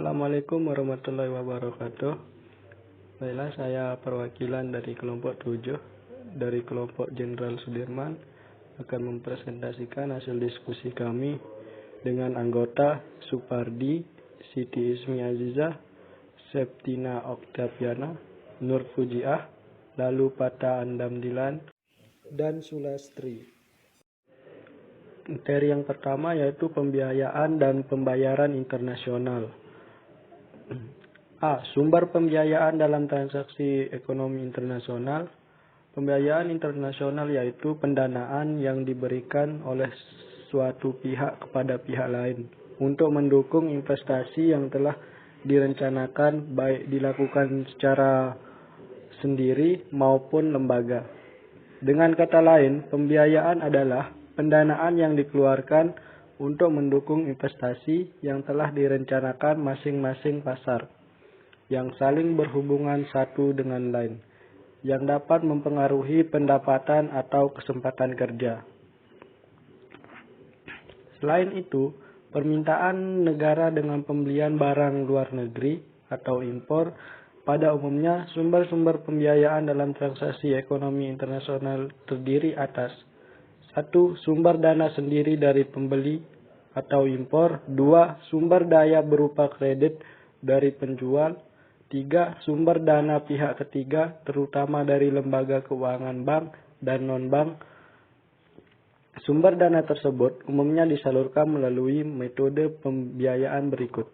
Assalamualaikum warahmatullahi wabarakatuh. Baiklah, saya perwakilan dari kelompok 7 dari kelompok Jenderal Sudirman akan mempresentasikan hasil diskusi kami dengan anggota Supardi, Siti Ismi Azizah, Septina Oktaviana, Nur Fujiah, lalu Pata Andamdilan, dan Sulastri. Materi yang pertama yaitu pembiayaan dan pembayaran internasional. A. Sumber pembiayaan dalam transaksi ekonomi internasional. Pembiayaan internasional yaitu pendanaan yang diberikan oleh suatu pihak kepada pihak lain untuk mendukung investasi yang telah direncanakan, baik dilakukan secara sendiri maupun lembaga. Dengan kata lain, pembiayaan adalah pendanaan yang dikeluarkan untuk mendukung investasi yang telah direncanakan masing-masing pasar, yang saling berhubungan satu dengan lain, yang dapat mempengaruhi pendapatan atau kesempatan kerja. Selain itu, permintaan negara dengan pembelian barang luar negeri atau impor pada umumnya sumber-sumber pembiayaan dalam transaksi ekonomi internasional terdiri atas 1. Sumber dana sendiri dari pembeli atau impor. 2. Sumber daya berupa kredit dari penjual. 3. Sumber dana pihak ketiga, terutama dari lembaga keuangan bank dan non-bank. Sumber dana tersebut umumnya disalurkan melalui metode pembiayaan berikut.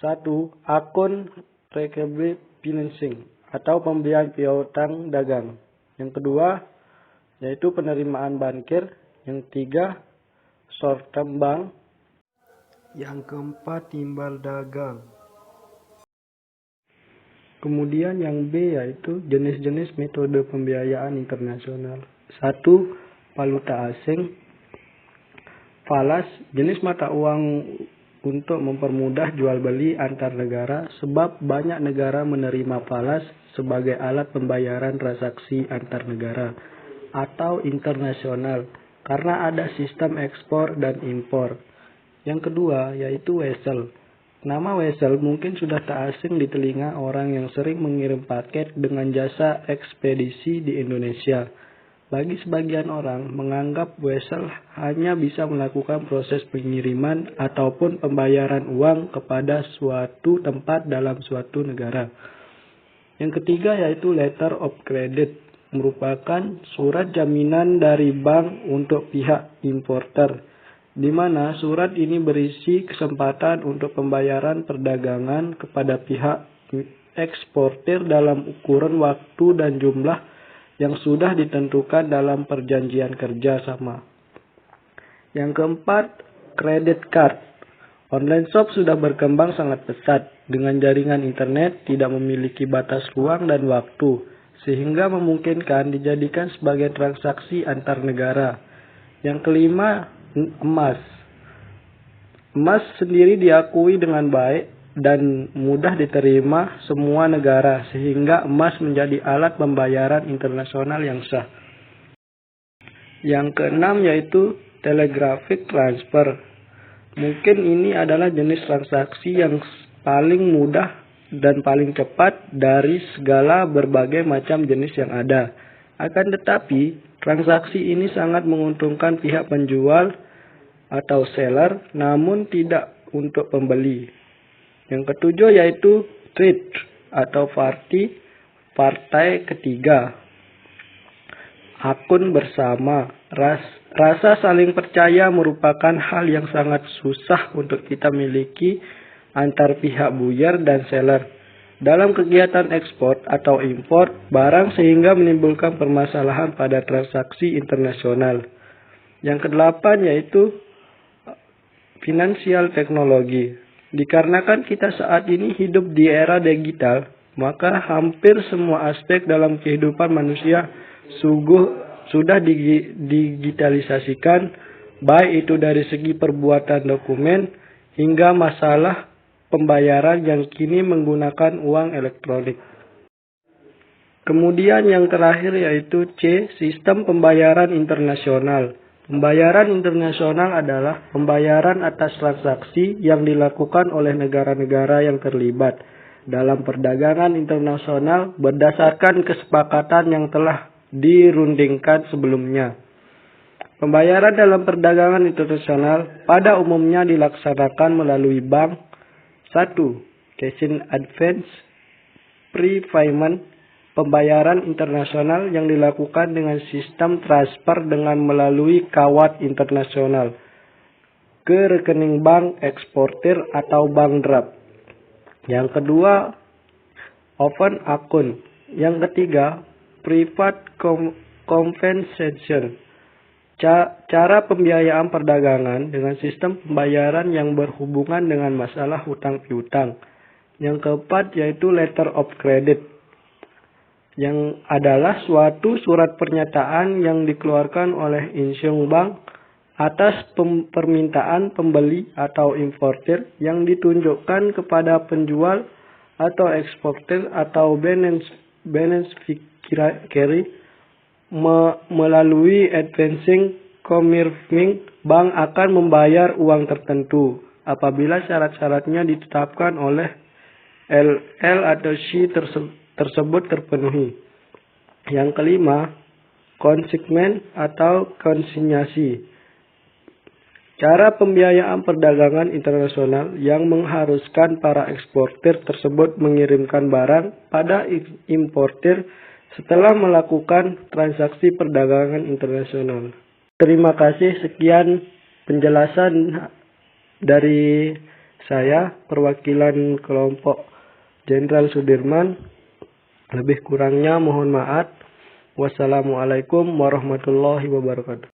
1. Akun receivable financing atau pembelian piutang dagang. Yang kedua, yaitu penerimaan bankir. Yang tiga, short term bank. Yang keempat, timbal dagang. Kemudian yang B yaitu jenis-jenis metode pembiayaan internasional. 1. Valuta asing. Falas, jenis mata uang untuk mempermudah jual beli antar negara, sebab banyak negara menerima falas sebagai alat pembayaran transaksi antar negara atau internasional karena ada sistem ekspor dan impor. Yang kedua yaitu wesel. Nama wesel mungkin sudah tak asing di telinga orang yang sering mengirim paket dengan jasa ekspedisi di Indonesia. Bagi sebagian orang, menganggap wesel hanya bisa melakukan proses pengiriman ataupun pembayaran uang kepada suatu tempat dalam suatu negara. Yang ketiga yaitu letter of credit, merupakan surat jaminan dari bank untuk pihak importer, di mana surat ini berisi kesempatan untuk pembayaran perdagangan kepada pihak eksportir dalam ukuran waktu dan jumlah yang sudah ditentukan dalam perjanjian kerja sama. Yang keempat, credit card. Online shop sudah berkembang sangat pesat dengan jaringan internet tidak memiliki batas ruang dan waktu, sehingga memungkinkan dijadikan sebagai transaksi antar negara. Yang kelima, emas. Emas sendiri diakui dengan baik dan mudah diterima semua negara, sehingga emas menjadi alat pembayaran internasional yang sah. Yang keenam yaitu telegraphic transfer. Mungkin ini adalah jenis transaksi yang paling mudah dan paling cepat dari segala berbagai macam jenis yang ada. Akan tetapi, transaksi ini sangat menguntungkan pihak penjual atau seller, namun tidak untuk pembeli. Yang ketujuh yaitu trade atau partai ketiga. Akun bersama. Rasa saling percaya merupakan hal yang sangat susah untuk kita miliki antar pihak buyer dan seller dalam kegiatan ekspor atau impor barang, sehingga menimbulkan permasalahan pada transaksi internasional. Yang kedelapan yaitu finansial teknologi. Dikarenakan kita saat ini hidup di era digital, maka hampir semua aspek dalam kehidupan manusia sudah digitalisasikan, baik itu dari segi perbuatan dokumen hingga masalah pembayaran yang kini menggunakan uang elektronik. Kemudian yang terakhir yaitu C, sistem pembayaran internasional. Pembayaran internasional adalah pembayaran atas transaksi yang dilakukan oleh negara-negara yang terlibat dalam perdagangan internasional berdasarkan kesepakatan yang telah dirundingkan sebelumnya. Pembayaran dalam perdagangan internasional pada umumnya dilaksanakan melalui bank. 1. Cash in advance, prepayment, pembayaran internasional yang dilakukan dengan sistem transfer dengan melalui kawat internasional ke rekening bank eksportir atau bank draft. Yang kedua, open account. Yang ketiga, private compensation. Cara pembiayaan perdagangan dengan sistem pembayaran yang berhubungan dengan masalah hutang piutang. Yang keempat yaitu letter of credit, yang adalah suatu surat pernyataan yang dikeluarkan oleh insyung bank atas permintaan pembeli atau importir yang ditunjukkan kepada penjual atau eksportir atau beneficiary melalui advancing confirming bank akan membayar uang tertentu apabila syarat-syaratnya ditetapkan oleh LL atau C tersebut terpenuhi. Yang kelima, konsigmen atau konsinyasi. Cara pembiayaan perdagangan internasional yang mengharuskan para eksportir tersebut mengirimkan barang pada importir setelah melakukan transaksi perdagangan internasional. Terima kasih, sekian penjelasan dari saya, perwakilan kelompok Jenderal Sudirman. Lebih kurangnya mohon maaf. Wassalamualaikum warahmatullahi wabarakatuh.